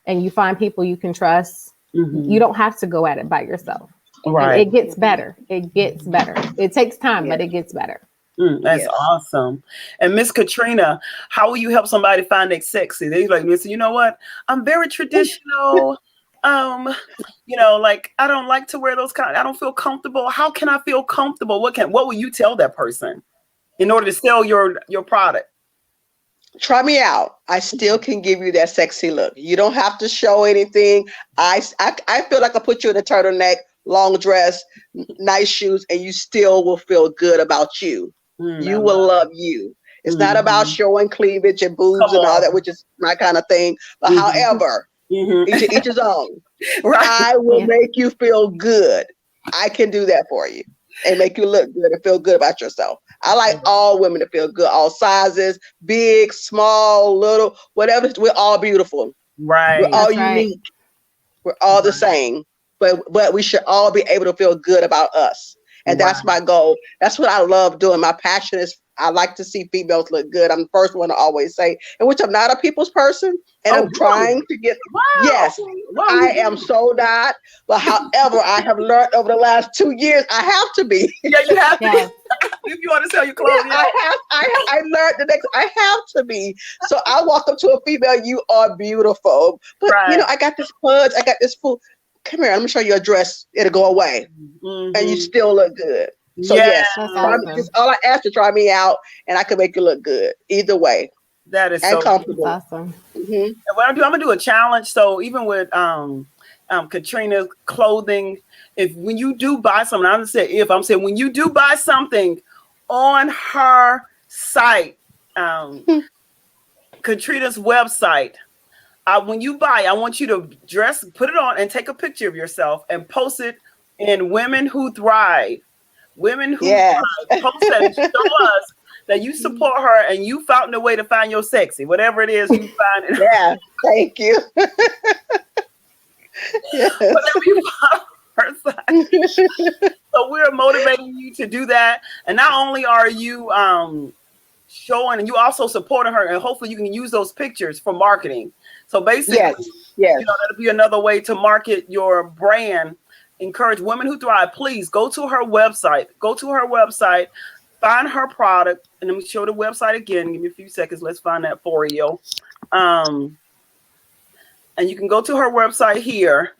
and you find people you can trust, you Mhm. don't have to go at it by yourself. And Right. it gets Mhm. better. It gets better. It takes time, but Yes. it gets better. That's Yes. awesome. And Miss Katrina, how will you help somebody find it sexy? They like, listen, you know what? I'm very traditional. Um, like I don't like to wear those kind. I don't feel comfortable. How can I feel comfortable? What will you tell that person in order to sell your product? Try me out. I still can give you that sexy look. You don't have to show anything. I feel like I put you in a turtleneck, long dress, nice shoes, and you still will feel good about you. I You love will love it. you. It's not about Mhm. showing cleavage and Come boobs and all that, on. which is my kind of thing. But Mhm. however, Mhm. each his own. Right. I will Yeah. make you feel good. I can do that for you and make you look good and feel good about yourself. I like all women to feel good, all sizes, big, small, little, whatever. We're all beautiful. We're Right. all That's right. unique. We're all the same. But we should all be able to feel good about us. And Right. that's my goal. That's what I love doing. My passion is I like to see females look good. I'm the first one to always say, in which I'm not a people's person. And Oh, I'm really? trying to get, Wow. yes, Okay. Well, I am so not. But however, I have learned over the last 2 years, I have to be. yeah, you have to Yes. if you want to sell your Yeah, clothes. Yeah. I learned the next. I have to be. So I walk up to a female. You are beautiful, but Right. I got this fudge. I got this food. Come here. Let me show you a dress. It'll go away, and you Mm-hmm. still look good. So Yeah, yes, That's try me. awesome. Just all I ask to try me out, and I can make you look good either way that is and so. That's comfortable. awesome. Hmm. And what I'm gonna do a challenge. So even with Katrina's clothing, if when you do buy something, I'm gonna say if I'm saying when you do buy something on her site, um, Katrina's website. When you buy, I want you to put it on, and take a picture of yourself and post it in Women Who Thrive. Women Who Yes. Thrive. Post that and show us that you support her and you found a way to find your sexy, whatever it is you find it. Yeah. Thank you. Yes. Whatever you find her side. So we're motivating you to do that. And not only are you showing, and you also supporting her, and hopefully you can use those pictures for marketing. So Yes. basically, Yes. that'll be another way to market your brand. Encourage Women Who Thrive. Please go to her website. Go to her website, find her product, and let me show the website again. Give me a few seconds. Let's find that for you. Um, and you can go to her website here.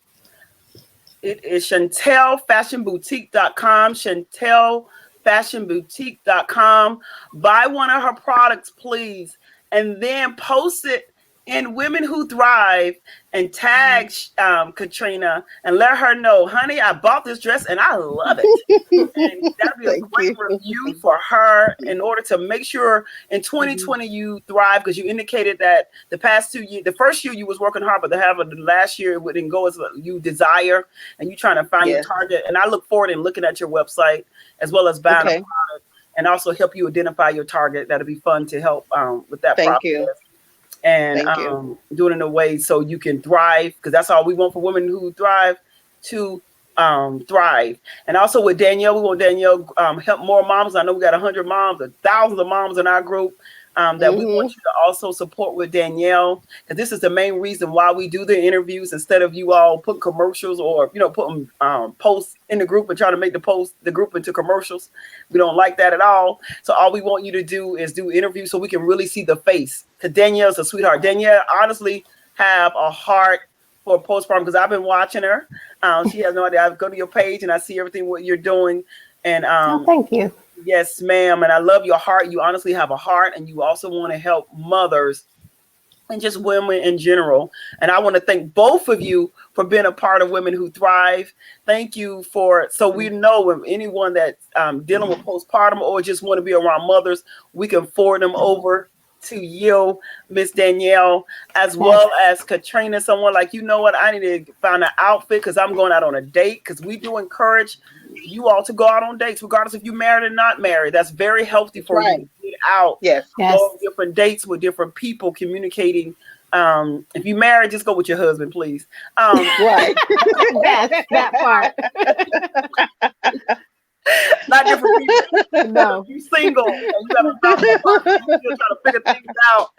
It is chantellfashionboutique.com. Chantellfashionboutique.com. Buy one of her products, please, and then post it in Women Who Thrive and tag Katrina and let her know, honey, I bought this dress and I love it. And that'd be a Thank great you. review for her in order to make sure in 2020 you thrive, because you indicated that the past 2 years, the first year you was working hard, but the last year it wouldn't go as you desire, and you trying to find your Yes. target. And I look forward in looking at your website as well as buying a Okay. product and also help you identify your target. That'll be fun to help with that Thank process you. and Thank you. do it in a way so you can thrive, because that's all we want for women who thrive to thrive. And also with Danielle, we want Danielle help more moms. I know we got 100 moms, thousands of moms in our group that we want Hmm. you to also support with Danielle, because this is the main reason why we do the interviews, instead of you all put commercials or putting posts in the group and trying to make the group into commercials. We don't like that at all. So all we want you to do is do interviews so we can really see the face, because Danielle's a sweetheart. Danielle honestly have a heart for postpartum, because I've been watching her. She has no idea. I go to your page and I see everything what you're doing, and Oh, thank you. yes, ma'am. And I love your heart. You honestly have a heart, and you also want to help mothers and just women in general. And I want to thank both of you for being a part of Women Who Thrive. Thank you so we know when anyone that's dealing with postpartum or just want to be around mothers, we can forward them over to you, Miss Danielle, as Yes. well as Katrina. Someone like, you know what, I need to find an outfit because I'm going out on a date, because we do encourage you all to go out on dates, regardless if you're married or not married. That's very healthy That's for you right. to get out, Yes. Yes. go on different dates with different people, communicating. If you married, just go with your husband, please. Right. Yes, that part. Not different people. No. If you single and you have a spouse that works and you still trying to figure things out,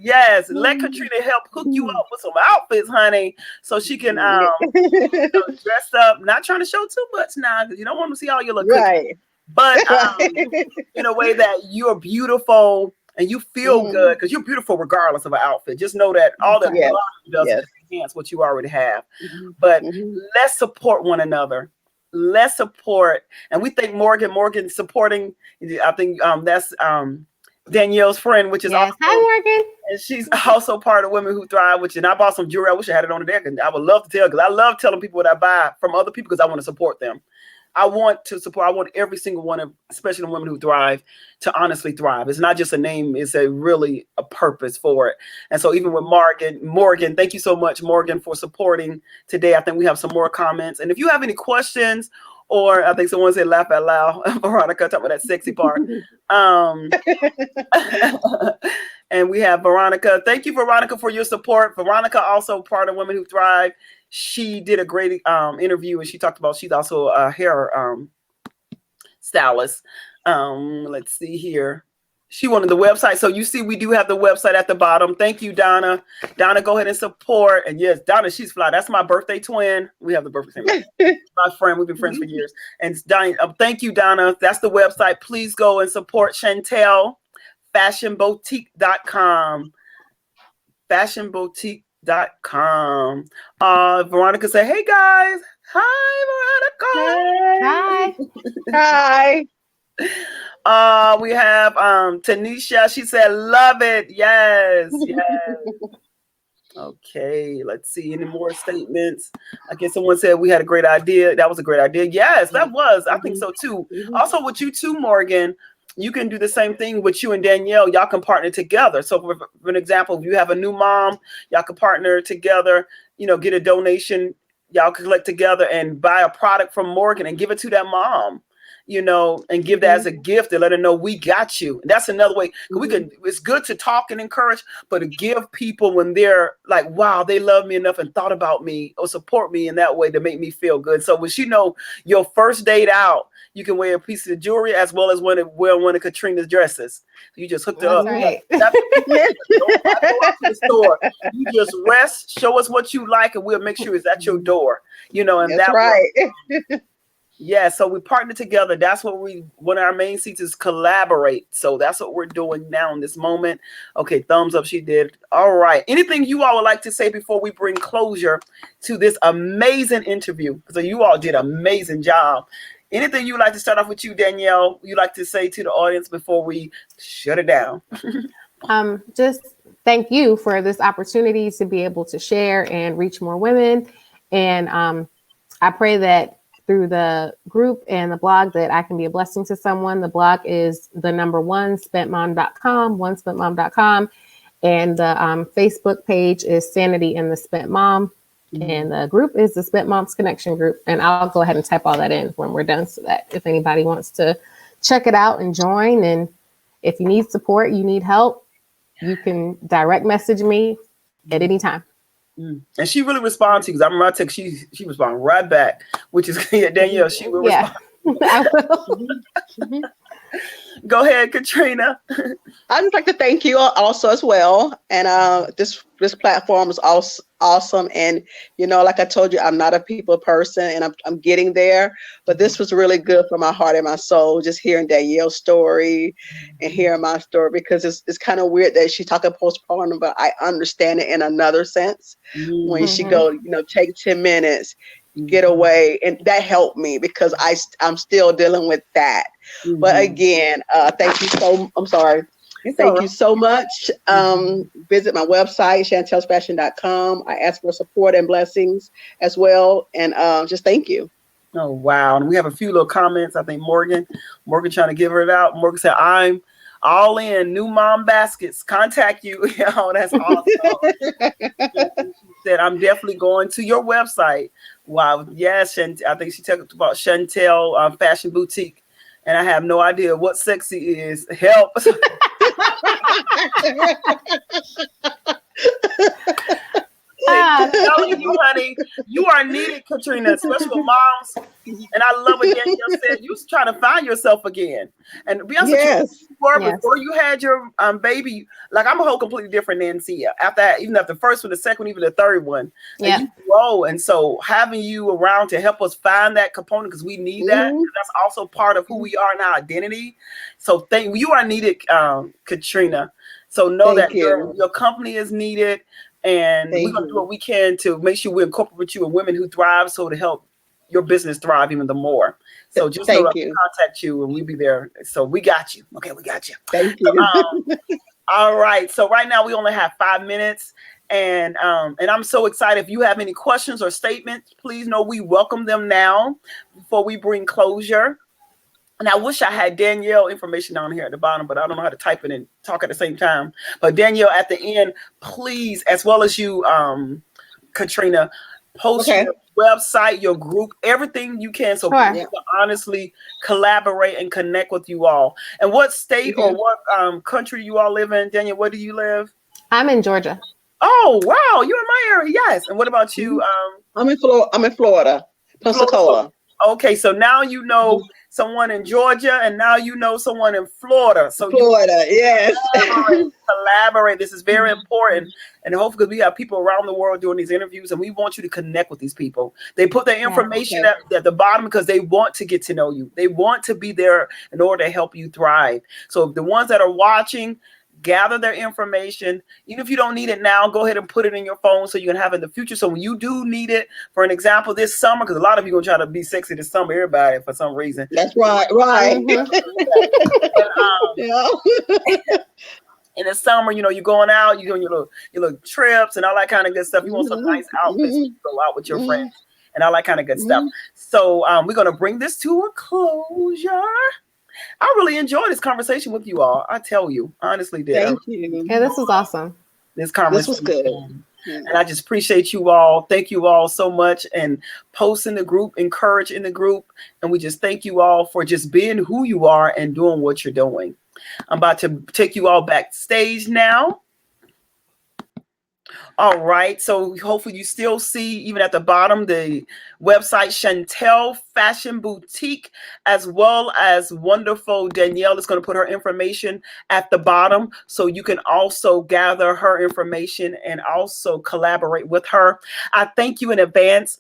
yes, let Katrina help hook you up with some outfits, honey, so she can dress up. Not trying to show too much now, because you don't want to see all your little cookies. Right. but in a way that you're beautiful and you feel good, because you're beautiful regardless of an outfit. Just know that all that Yes. does is enhance what you already have. But let's support one another. Let's support, and we think Morgan supporting. I think that's Danielle's friend, which is Yes. also, Hi, Morgan. and she's also part of Women Who Thrive. Which, and I bought some jewelry. I wish I had it on the deck, and I would love to tell, because I love telling people what I buy from other people, because I want to support them. I want to support. I want every single one of, especially the Women Who Thrive, to honestly thrive. It's not just a name; it's really a purpose for it. And so, even with Morgan, thank you so much, Morgan, for supporting today. I think we have some more comments, and if you have any questions, or I think someone said laugh out loud, Veronica talking about that sexy part. And we have Veronica. Thank you, Veronica, for your support. Veronica, also part of Women Who Thrive. She did a great interview, and she talked about, she's also a hair stylist. Let's see here. She wanted the website. So you see, we do have the website at the bottom. Thank you, Donna. Donna, go ahead and support. And yes, Donna, she's fly. That's my birthday twin. We have the birthday twin. My friend. We've been friends for years. And thank you, Donna. That's the website. Please go and support Chantell. Fashionboutique.com. Fashionboutique.com. Veronica said, hey guys. Hi, Hi. Hi. We have Tanisha. She said, love it. Yes. Okay, let's see. Any more statements? I guess someone said we had a great idea. That was a great idea. Yes, that was. I think so too. Also with you too, Morgan, you can do the same thing with you and Danielle. Y'all can partner together. So for an example, if you have a new mom, y'all can partner together, get a donation. Y'all can collect together and buy a product from Morgan and give it to that mom, and give that as a gift and let her know we got you. And that's another way. It's good to talk and encourage, but to give people when they're like, wow, they love me enough and thought about me or support me in that way to make me feel good. So when your first date out, you can wear a piece of jewelry as well as wear one of Katrina's dresses. You just hooked her up. Right. Don't have to go out to the store. You just rest, show us what you like, and we'll make sure it's at your door. And that's right. Yeah, so we partner together. That's what one of our main seats is collaborate. So that's what we're doing now in this moment. Okay, thumbs up, she did. All right. Anything you all would like to say before we bring closure to this amazing interview? So you all did an amazing job. Anything you would like to start off with you, Danielle, you like to say to the audience before we shut it down? Just thank you for this opportunity to be able to share and reach more women. And I pray that through the group and the blog that I can be a blessing to someone. The blog is the number onespentmom.com, onespentmom.com. And the Facebook page is Sanity in the Spent Mom. And the group is the Spent Moms Connection Group. And I'll go ahead and type all that in when we're done, so that if anybody wants to check it out and join, and if you need support, you need help, you can direct message me at any time. And she really responds to you, because I remember I text, she responded right back, which is Danielle. She will respond. I will. Go ahead, Katrina. I'd just like to thank you also as well. And this platform is also awesome. And like I told you, I'm not a people person, and I'm getting there. But this was really good for my heart and my soul, just hearing Danielle's story and hearing my story, because it's kind of weird that she's talking postpartum, but I understand it in another sense. When she go, take 10 minutes, get away, and that helped me, because I'm still dealing with that. But again, thank you you so much. Visit my website, chantelsfashion.com. I ask for support and blessings as well, and just thank you. Oh wow. And we have a few little comments. I think Morgan trying to give her it out. Morgan said, I'm all in, new mom baskets, contact you. That's awesome. She said, I'm definitely going to your website. Wow. Yes. And I think she talked about Chantell Fashion Boutique. And I have no idea what sexy is. Help. I'm telling you, honey, you are needed, Katrina, especially with moms. And I love what Danielle said. You was trying to find yourself again. And be honest with Yes. you were Yes. before you had your baby. Like I'm a whole completely different Nancia. Even after the first one, the second one, even the third one. Yeah. And you grow. And so having you around to help us find that component, because we need that. That's also part of who we are and our identity. So you are needed, Katrina. So know Thank that you. your company is needed. And we're Thank gonna do you. what we can to make sure we incorporate you in Women Who Thrive, so to help your business thrive even the more. So just know Thank that we you. contact you and we'll be there. So we got you. Okay, we got you. Thank So, you. all right. So right now we only have 5 minutes. And I'm so excited. If you have any questions or statements, please know we welcome them now before we bring closure. And I wish I had Danielle information down here at the bottom, but I don't know how to type it and talk at the same time. But Danielle, at the end, please, as well as you, Katrina, post Okay. your website, your group, everything you can, so Sure. people can honestly collaborate and connect with you all. And what state or what country you all live in? Danielle, where do you live? I'm in Georgia. Oh, wow, you're in my area. Yes. And what about you? I'm in Florida, Florida. Pensacola. Okay, so now you know someone in Georgia, and now you know someone in Florida. So you Florida, yes. collaborate. This is very important, and hopefully we have people around the world doing these interviews, and we want you to connect with these people. They put their information at the bottom because they want to get to know you. They want to be there in order to help you thrive. So the ones that are watching, gather their information. Even if you don't need it now, go ahead and put it in your phone so you can have it in the future. So when you do need it, for an example, this summer, because a lot of people try to be sexy this summer, everybody, for some reason. That's right, right. In the summer, you know, you're going out, you're doing your little trips and all that kind of good stuff. You want some nice outfits to go out with your friends and all that kind of good stuff. So we're going to bring this to a closure. I really enjoyed this conversation with you all. I tell you, honestly did. Thank you. Yeah, this was awesome. This conversation was good. And I just appreciate you all. Thank you all so much. And post in the group, encourage in the group. And we just thank you all for just being who you are and doing what you're doing. I'm about to take you all backstage now. All right. So hopefully you still see, even at the bottom, the website Chantell Fashion Boutique, as well as wonderful Danielle is going to put her information at the bottom. So you can also gather her information and also collaborate with her. I thank you in advance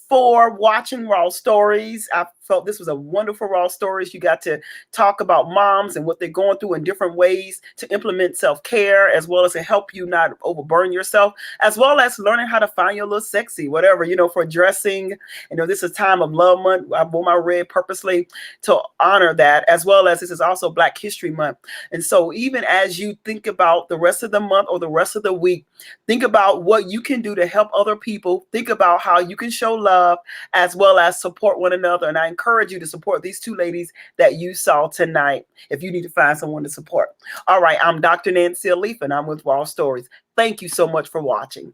for watching Raw Stories. I felt this was a wonderful Raw Stories. You got to talk about moms and what they're going through in different ways to implement self-care, as well as to help you not overburden yourself, as well as learning how to find your little sexy, whatever, you know, for dressing. You know, this is time of Love Month. I wore my red purposely to honor that, as well as this is also Black History Month. And so even as you think about the rest of the month or the rest of the week, think about what you can do to help other people. Think about how you can show love as well as support one another. And I encourage you to support these two ladies that you saw tonight if you need to find someone to support. All right, I'm Dr. Nancia Leath, and I'm with Raw Stories. Thank you so much for watching.